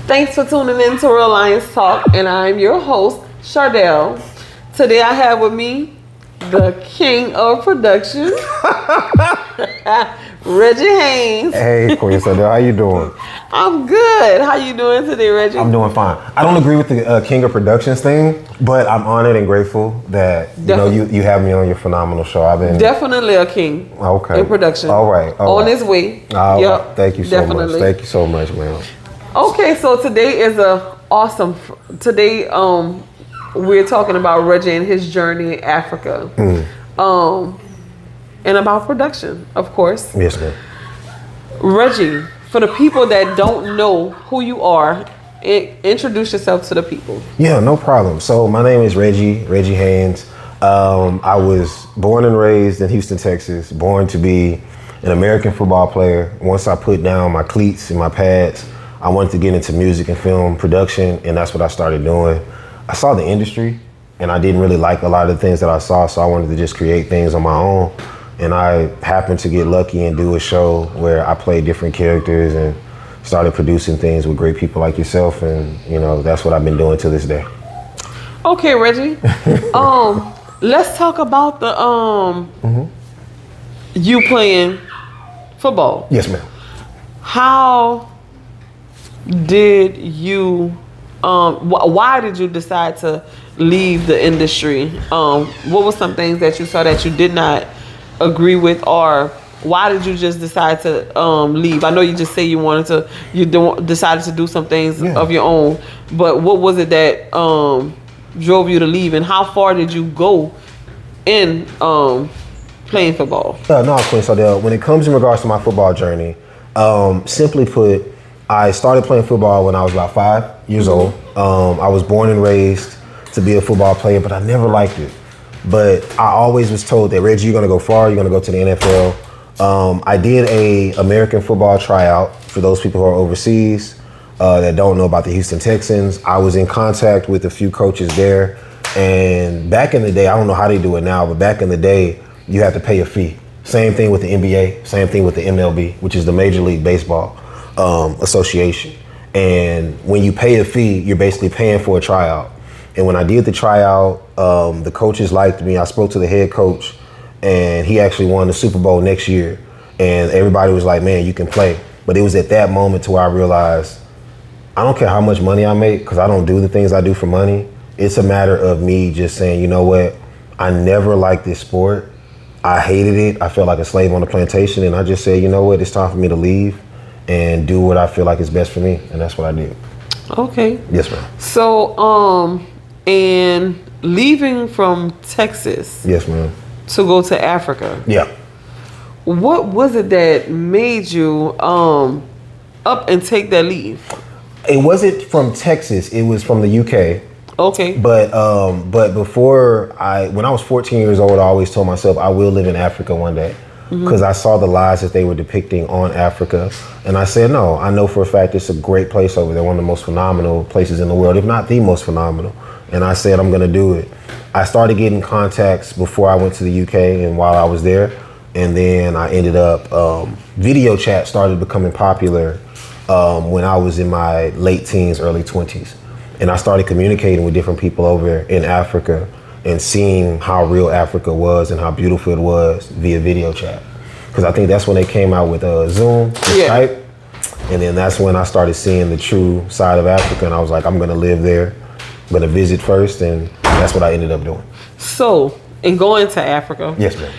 Thanks for tuning in to Real Lions Talk, and I'm your host, Sadell. Today I have with me the king of production, Reggie Haynes. Hey, Queen Sadell, how you doing? I'm good. How you doing today, Reggie? I'm doing fine. I don't agree with the king of productions thing, but I'm honored and grateful that you have me on your phenomenal show. I've been definitely a king. Okay. In production. All right. On his way. Yep. Thank you so much. Thank you so much, man. Okay, so today is today we're talking about Reggie and his journey in Africa. And about production, of course. Yes, ma'am. Reggie, for the people that don't know who you are, introduce yourself to the people. Yeah, no problem. So my name is Reggie Haynes. I was born and raised in Houston, Texas, born to be an American football player. Once I put down my cleats and my pads, I wanted to get into music and film production, and that's what I started doing. I saw the industry, and I didn't really like a lot of the things that I saw, so I wanted to just create things on my own. And I happened to get lucky and do a show where I played different characters and started producing things with great people like yourself, and that's what I've been doing to this day. Okay, Reggie. Let's talk about the you playing football. Yes, ma'am. How did you why did you decide to leave the industry? What were some things that you saw that you did not agree with, or why did you just decide to leave? I know you just say you decided to do some things of your own, but what was it that drove you to leave, and how far did you go in playing football? No, Queen Sadell, when it comes in regards to my football journey, simply put, I started playing football when I was about 5 years old. I was born and raised to be a football player, but I never liked it. But I always was told that, Reggie, you're gonna go far, you're gonna go to the NFL. I did a American football tryout for those people who are overseas that don't know about the Houston Texans. I was in contact with a few coaches there. And back in the day, I don't know how they do it now, but back in the day, you had to pay a fee. Same thing with the NBA, same thing with the MLB, which is the Major League Baseball Association. And when you pay a fee, you're basically paying for a tryout. And when I did the tryout, the coaches liked me. I spoke to the head coach, and he actually won the Super Bowl next year. And everybody was like, man, you can play. But it was at that moment to where I realized, I don't care how much money I make, because I don't do the things I do for money. It's a matter of me just saying, you know what? I never liked this sport. I hated it. I felt like a slave on the plantation. And I just said, you know what? It's time for me to leave and do what I feel like is best for me. And that's what I did. Okay. Yes, ma'am. So, and leaving from Texas. Yes, ma'am. To go to Africa. Yeah. What was it that made you up and take that leave? It wasn't from Texas. It was from the UK. Okay. But when I was 14 years old, I always told myself I will live in Africa one day, because I saw the lies that they were depicting on Africa. And I said, no, I know for a fact it's a great place over there, one of the most phenomenal places in the world, if not the most phenomenal. And I said, I'm going to do it. I started getting contacts before I went to the UK and while I was there. And then I ended up, video chat started becoming popular when I was in my late teens, early 20s. And I started communicating with different people over in Africa and seeing how real Africa was and how beautiful it was via video chat. Because I think that's when they came out with Zoom, Skype. And then that's when I started seeing the true side of Africa. And I was like, I'm going to live there. I'm going to visit first. And that's what I ended up doing. So, in going to Africa. Yes, ma'am.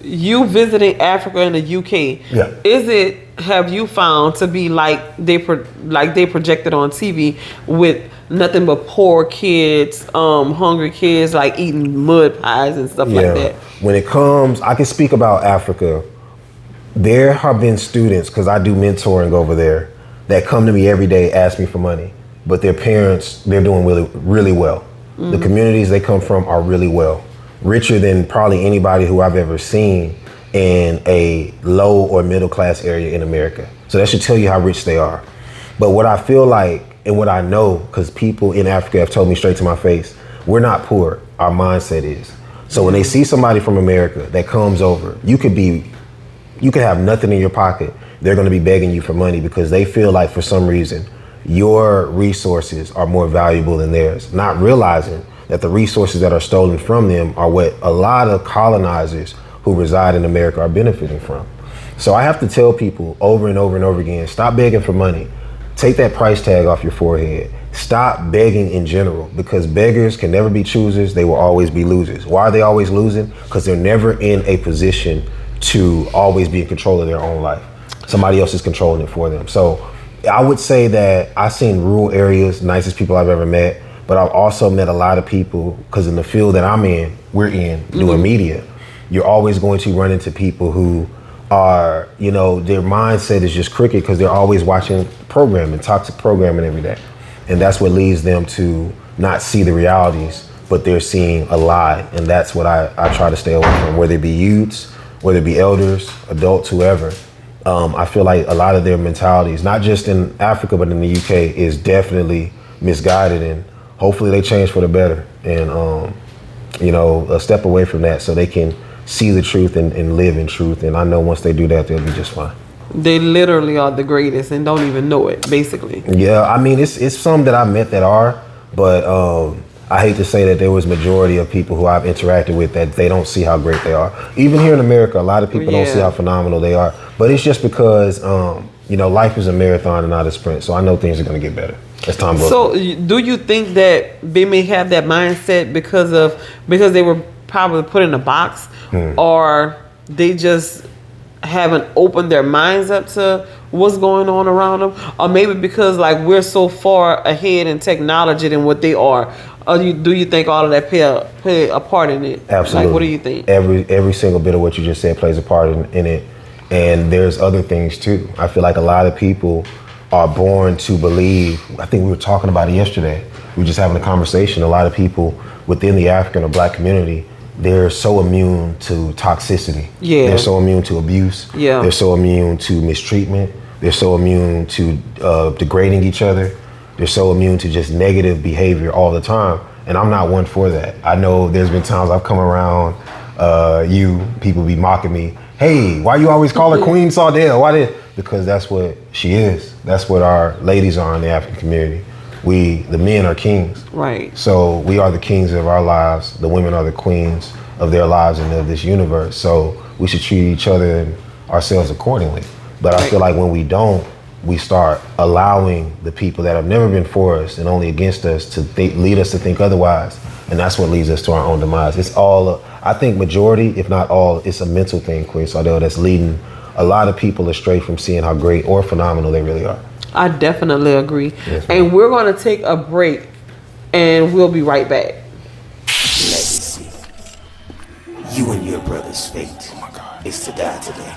You visiting Africa and the UK. Yeah. Have you found to be like they projected on TV with nothing but poor kids, hungry kids, like eating mud pies and stuff like that? When it comes, I can speak about Africa. There have been students, because I do mentoring over there, that come to me every day, ask me for money, but their parents, they're doing really, really well. The communities they come from are really well. Richer than probably anybody who I've ever seen in a low or middle class area in America. So that should tell you how rich they are. But what I feel like and what I know, because people in Africa have told me straight to my face, we're not poor, our mindset is. So when they see somebody from America that comes over, you could have nothing in your pocket, they're going to be begging you for money because they feel like for some reason your resources are more valuable than theirs, not realizing that the resources that are stolen from them are what a lot of colonizers who reside in America are benefiting from. So I have to tell people over and over and over again, stop begging for money. Take that price tag off your forehead. Stop begging in general, because beggars can never be choosers. They will always be losers. Why are they always losing? Because they're never in a position to always be in control of their own life. Somebody else is controlling it for them. So I would say that I've seen rural areas, nicest people I've ever met, but I've also met a lot of people, because in the field that I'm in, we're in doing media, you're always going to run into people who are, you know, their mindset is just crooked because they're always watching programming, toxic programming every day. And that's what leads them to not see the realities, but they're seeing a lie. And that's what I try to stay away from, whether it be youths, whether it be elders, adults, whoever. I feel like a lot of their mentalities, not just in Africa, but in the UK, is definitely misguided, and hopefully they change for the better and, you know, a step away from that so they can see the truth and live in truth. And I know once they do that, they'll be just fine. They literally are the greatest and don't even know it, basically. Yeah, I mean, it's some that I met that are, but I hate to say that there was majority of people who I've interacted with that they don't see how great they are. Even here in America, a lot of people don't see how phenomenal they are. But it's just because, you know, life is a marathon and not a sprint. So I know things are going to get better as time goes on. So do you think that they may have that mindset because they were probably put in a box, or they just haven't opened their minds up to what's going on around them, or maybe because like we're so far ahead in technology than what they are? Or do you think all of that play a part in it? Absolutely. Like, what do you think? Every single bit of what you just said plays a part in it, and there's other things too. I feel like a lot of people are born to believe. I think we were talking about it yesterday. We were just having a conversation. A lot of people within the African or Black community, they're so immune to toxicity. Yeah. They're so immune to abuse. Yeah. They're so immune to mistreatment. They're so immune to degrading each other. They're so immune to just negative behavior all the time. And I'm not one for that. I know there's been times I've come around people be mocking me. Hey, why you always call her Queen Sadell? Because that's what she is. That's what our ladies are in the African community. The men are kings. Right. So we are the kings of our lives. The women are the queens of their lives and of this universe. So we should treat each other and ourselves accordingly. But I feel like when we don't, we start allowing the people that have never been for us and only against us to lead us to think otherwise. And that's what leads us to our own demise. It's all, I think majority, if not all, it's a mental thing, Queen Sadell, that's leading a lot of people astray from seeing how great or phenomenal they really are. I definitely agree. Yes, and we're going to take a break and we'll be right back. Legacy. You and your brother's fate is to die today.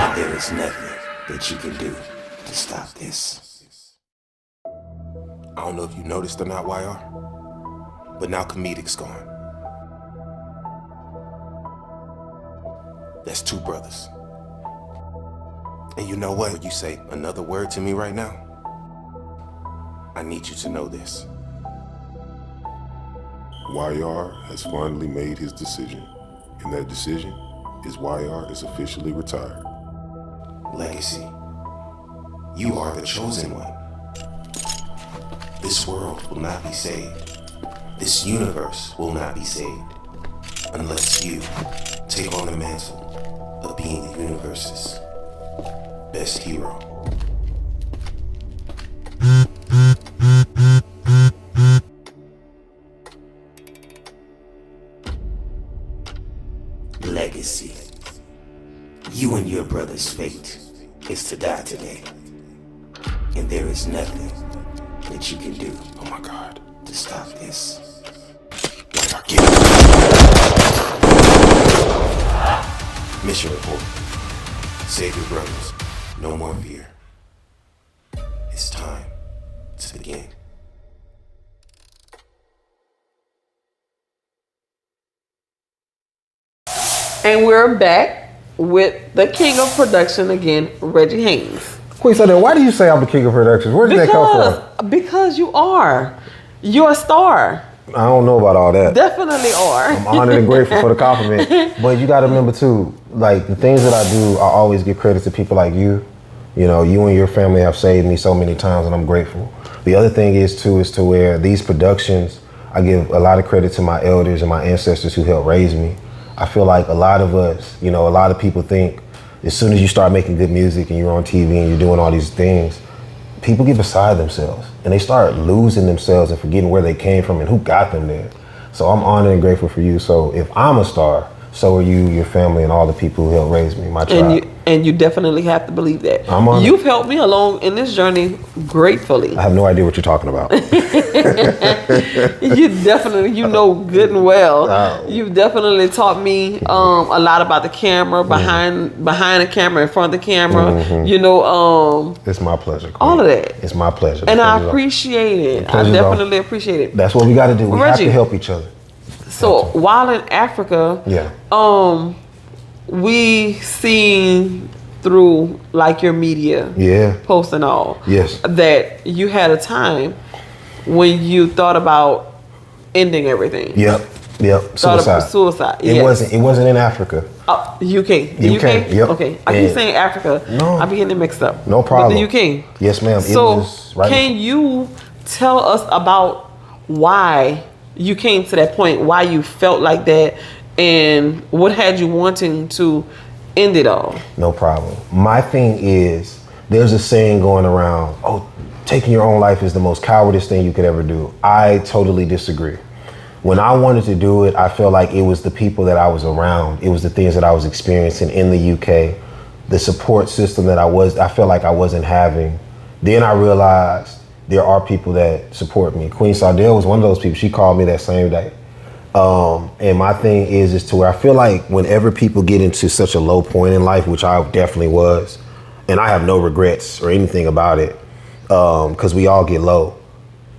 And there is nothing that you can do to stop this. I don't know if you noticed or not, YR, but now comedic's gone. That's two brothers. And you know what? When you say another word to me right now, I need you to know this. YR has finally made his decision, and that decision is YR is officially retired. Legacy. You are the chosen one. This world will not be saved. This universe will not be saved unless you take on the mantle of being the universe's best hero. Legacy. You and your brother's fate is to die today. And there is nothing that you can do, Oh my God. to stop this. Mission report. Save your brothers. No more fear. It's time to begin. And we're back with the king of production again, Reggie Haynes. Queen Sadell, why do you say I'm the king of productions? Where did that come from? Because you are. You're a star. I don't know about all that. Definitely are. I'm honored and grateful for the compliment. But you got to remember too, like the things that I do, I always give credit to people like you. You know, you and your family have saved me so many times, and I'm grateful. The other thing is to where these productions, I give a lot of credit to my elders and my ancestors who helped raise me. I feel like a lot of us, you know, a lot of people think as soon as you start making good music and you're on TV and you're doing all these things, people get beside themselves and they start losing themselves and forgetting where they came from and who got them there. So I'm honored and grateful for you. So if I'm a star, so are you, your family, and all the people who helped raise me, my tribe. And you definitely have to believe that. I'm honored. You've helped me along in this journey gratefully. I have no idea what you're talking about. You definitely, you know good and well. You've definitely taught me a lot about the camera, behind the camera, in front of the camera. You know, it's my pleasure, Queen. all of that. It's my pleasure. And I appreciate it. I definitely appreciate it. That's what we got to do. We Reggie, have to help each other. So while in Africa, we seen through like your media posts and all that you had a time when you thought about ending everything. Yep. Suicide. It wasn't in Africa. UK. UK. Yep. Okay. I keep saying Africa. No. I be getting it mixed up. No problem. But the UK. Yes, ma'am. So can you tell us about why you came to that point, why you felt like that, and what had you wanting to end it all? No problem. My thing is, there's a saying going around, taking your own life is the most cowardice thing you could ever do. I totally disagree. When I wanted to do it, I felt like it was the people that I was around. It was the things that I was experiencing in the UK, the support system that I felt like I wasn't having. Then I realized there are people that support me. Queen Sadell was one of those people. She called me that same day. And my thing is to where I feel like whenever people get into such a low point in life, which I definitely was, and I have no regrets or anything about it, because we all get low.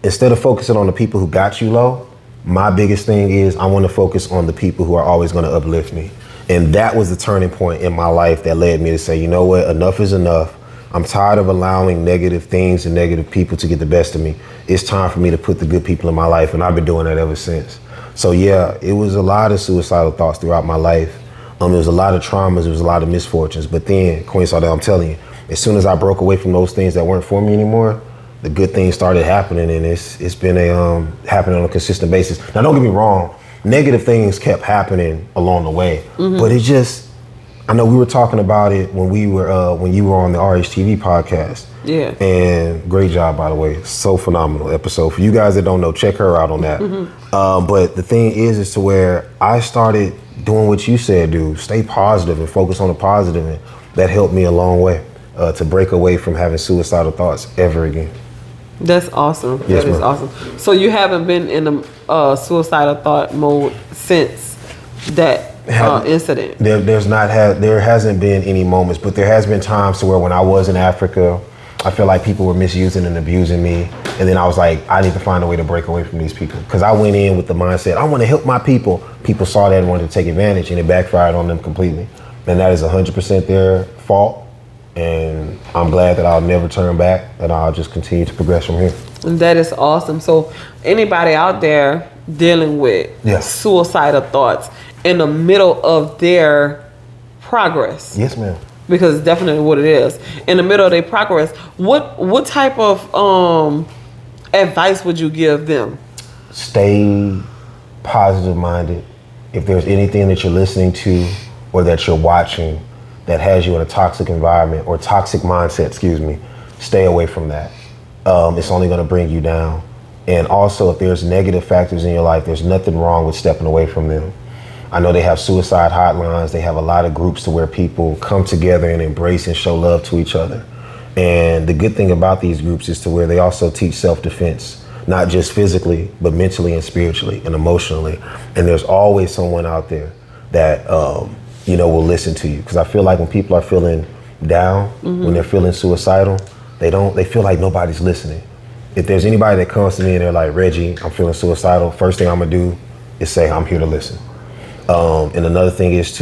Instead of focusing on the people who got you low, my biggest thing is I want to focus on the people who are always going to uplift me. And that was the turning point in my life that led me to say, you know what, enough is enough. I'm tired of allowing negative things and negative people to get the best of me. It's time for me to put the good people in my life, and I've been doing that ever since. So yeah, it was a lot of suicidal thoughts throughout my life. It was a lot of traumas, it was a lot of misfortunes. But then, Queen Sadell, I'm telling you, as soon as I broke away from those things that weren't for me anymore, the good things started happening, and it's been happening on a consistent basis. Now, don't get me wrong, negative things kept happening along the way, but it just, I know we were talking about it when you were on the RHTV podcast. Yeah. And great job, by the way. So phenomenal episode. For you guys that don't know, check her out on that. But the thing is to where I started doing what you said, dude. Stay positive and focus on the positive, and that helped me a long way to break away from having suicidal thoughts ever again. That's awesome. Yes, that is awesome. So you haven't been in a suicidal thought mode since that incident? There hasn't been any moments, but there has been times to where when I was in Africa, I feel like people were misusing and abusing me. And then I was like, I need to find a way to break away from these people. Because I went in with the mindset, I want to help my people. People saw that and wanted to take advantage, and it backfired on them completely. And that is 100% their fault. And I'm glad that I'll never turn back, and I'll just continue to progress from here. And that is awesome. So anybody out there dealing with suicidal thoughts in the middle of their progress. Yes, ma'am. Because it's definitely what it is. In the middle of their progress, what type of advice would you give them? Stay positive minded. If there's anything that you're listening to or that you're watching that has you in a toxic environment or toxic mindset, stay away from that. It's only going to bring you down. And also, if there's negative factors in your life, there's nothing wrong with stepping away from them. I know they have suicide hotlines. They have a lot of groups to where people come together and embrace and show love to each other. And the good thing about these groups is to where they also teach self-defense, not just physically, but mentally and spiritually and emotionally. And there's always someone out there that, will listen to you. Because I feel like when people are feeling down, when they're feeling suicidal, they feel like nobody's listening. If there's anybody that comes to me and they're like, Reggie, I'm feeling suicidal, first thing I'm gonna do is say, I'm here to listen. And another thing is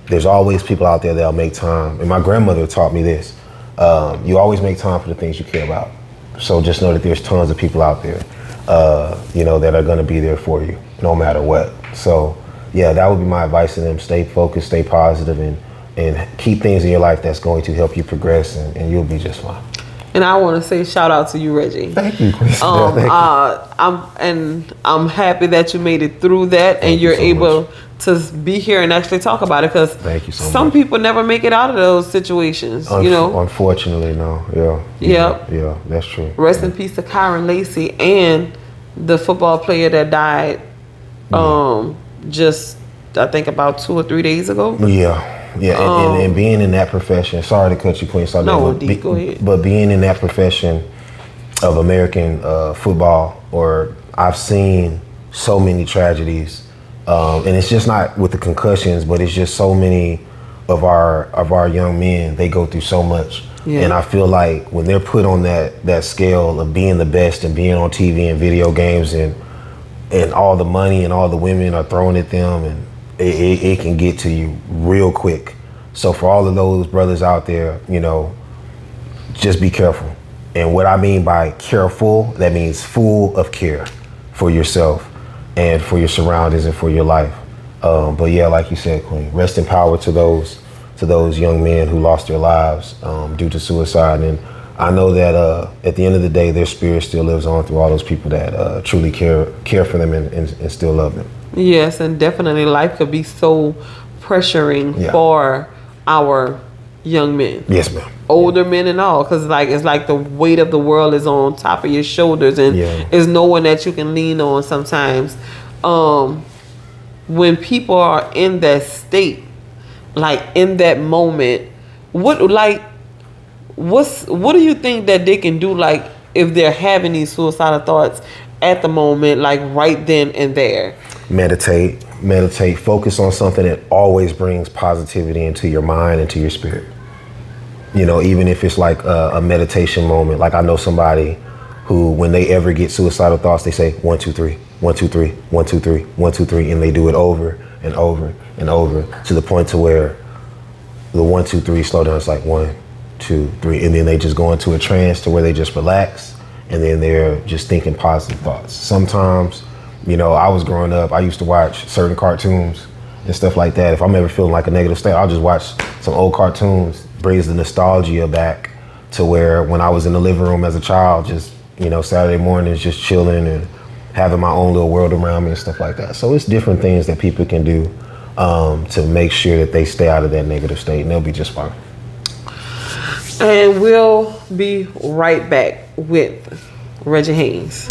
there's always people out there that'll make time. And my grandmother taught me this. You always make time for the things you care about. So just know that there's tons of people out there. that are going to be there for you no matter what. So yeah, that would be my advice to them. Stay focused, stay positive, and keep things in your life that's going to help you progress, and you'll be just fine. And I want to say shout out to you, Reggie. Thank you, Queen. Thank you. I'm happy that you made it through that, and you're able to be here and actually talk about it, because thank you so some much. people never make it out of those situations. Unfortunately, no. Yeah, that's true. Rest in peace to Kyron Lacey and the football player that died. Just I think about 2 or 3 days ago. Yeah, and being in that profession, sorry to cut you, Queen. Go ahead. But being in that profession of American football, or I've seen so many tragedies, and it's just not with the concussions, but it's just so many of our young men. They go through so much, and I feel like when they're put on that scale of being the best and being on TV and video games, and all the money and all the women are thrown at them, and it can get to you real quick. So for all of those brothers out there, just be careful. And what I mean by careful, that means full of care for yourself and for your surroundings and for your life. But yeah, like you said, Queen, rest in power to those young men who lost their lives due to suicide. And I know that at the end of the day, their spirit still lives on through all those people that truly care for them and still love them. Yes, and definitely life could be so pressuring for our young men. Yes, ma'am. Older men and all, because it's like the weight of the world is on top of your shoulders, and there's no one that you can lean on sometimes. When people are in that state, like in that moment, what do you think that they can do, like if they're having these suicidal thoughts at the moment, like right then and there? Meditate, focus on something that always brings positivity into your mind and to your spirit. Even if it's like a meditation moment. Like I know somebody who, when they ever get suicidal thoughts, they say 1, 2, 3, 1, 2, 3, 1, 2, 3, 1, 2, 3, and they do it over and over and over to the point to where the 1, 2, 3 slow down. It's like 1, 2, 3, and then they just go into a trance to where they just relax, and then they're just thinking positive thoughts. Sometimes, I was growing up, I used to watch certain cartoons and stuff like that. If I'm ever feeling like a negative state, I'll just watch some old cartoons. Brings the nostalgia back to where when I was in the living room as a child, just, Saturday mornings, just chilling and having my own little world around me and stuff like that. So it's different things that people can do to make sure that they stay out of that negative state, and they'll be just fine. And we'll be right back with Reggie Haynes.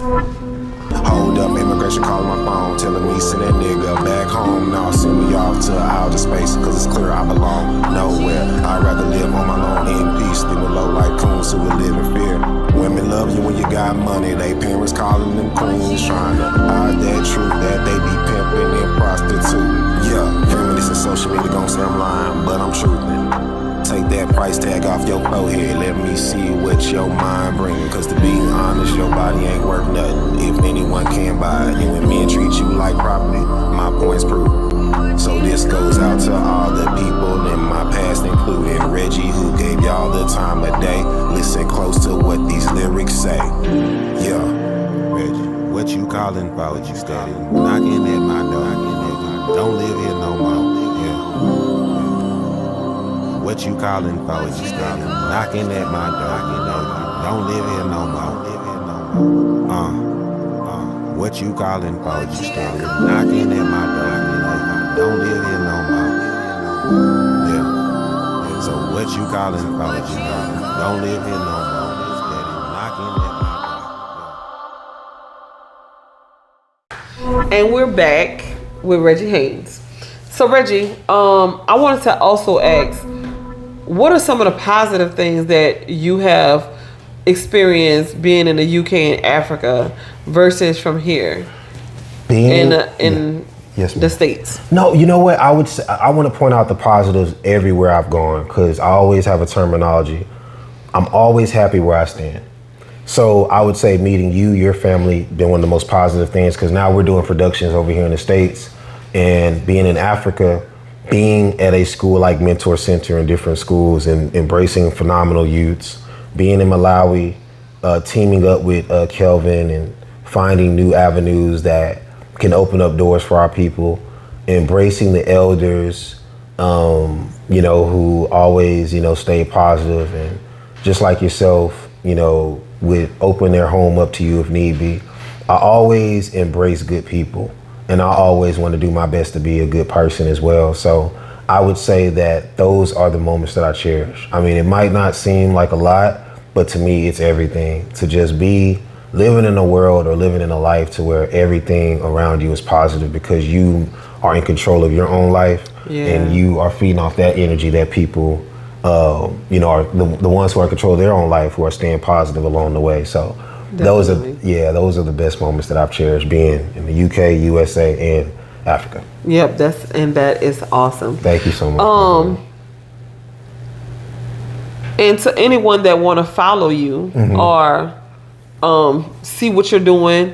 Hold up, immigration calling my phone, telling me send that nigga back home. Now send me off to outer space, cause it's clear I belong nowhere. I'd rather live on my own in peace than below like coons who would live in fear. Women love you when you got money, they parents calling them queens, trying to hide that truth that they be pimping and prostituting. Yeah, feminists and social media gon' say I'm lying, but I'm truthing. Take that price tag off your forehead. Let me see what your mind bring. Cause to be honest, your body ain't worth nothing. If anyone can buy you and men treat you like property, my point's proved. So this goes out to all the people in my past, including Reggie, who gave y'all the time of day. Listen close to what these lyrics say. Yeah, Reggie, what you calling for? What you steady knocking at my door? Don't live here no more. What you calling for? What you calling? Knocking at my door. Don't live here no more. What you calling for? What you calling? Knocking at my door. Don't live here no more. Yeah. So what you calling for? What you calling? Don't live here no more. Knocking at my door. And we're back with Reggie Haynes. So Reggie, I wanted to also ask, what are some of the positive things that you have experienced being in the UK and Africa versus from here in the States? No, you know what? I would say, I want to point out the positives everywhere I've gone, because I always have a terminology. I'm always happy where I stand. So I would say meeting you, your family, been one of the most positive things, because now we're doing productions over here in the States, and being in Africa, being at a school like Mentor Center and different schools and embracing phenomenal youths, being in Malawi, teaming up with Kelvin and finding new avenues that can open up doors for our people, embracing the elders, who always, stay positive, and just like yourself, would open their home up to you if need be. I always embrace good people, and I always want to do my best to be a good person as well. So I would say that those are the moments that I cherish. I mean, it might not seem like a lot, but to me, it's everything. To just be living in a world or living in a life to where everything around you is positive because you are in control of your own life, and you are feeding off that energy that people, are the ones who are in control of their own life, who are staying positive along the way. So those are the best moments that I've cherished, being in the UK, USA, and Africa. Yep, that is awesome. Thank you so much. And to anyone that want to follow you or see what you're doing,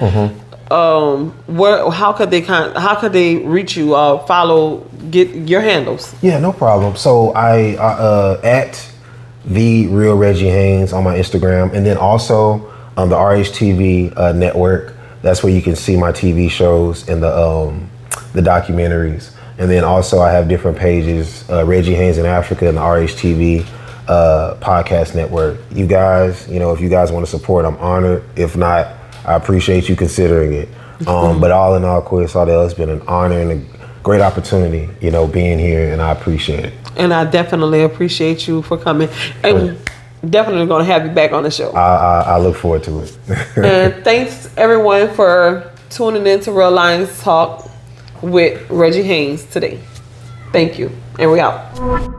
how could they reach you or get your handles? Yeah, no problem. So I at the Real Reggie Haynes on my Instagram, and then also on the RHTV Network. That's where you can see my TV shows and the documentaries. And then also I have different pages, Reggie Haynes in Africa and the RHTV podcast network. You guys, if you guys want to support, I'm honored. If not, I appreciate you considering it. But all in all, Sadell, it's been an honor and a great opportunity, being here, and I appreciate it. And I definitely appreciate you for coming. And definitely going to have you back on the show. I look forward to it. And thanks everyone for tuning in to Real Lions Talk with Reggie Haynes today. Thank you. And we out.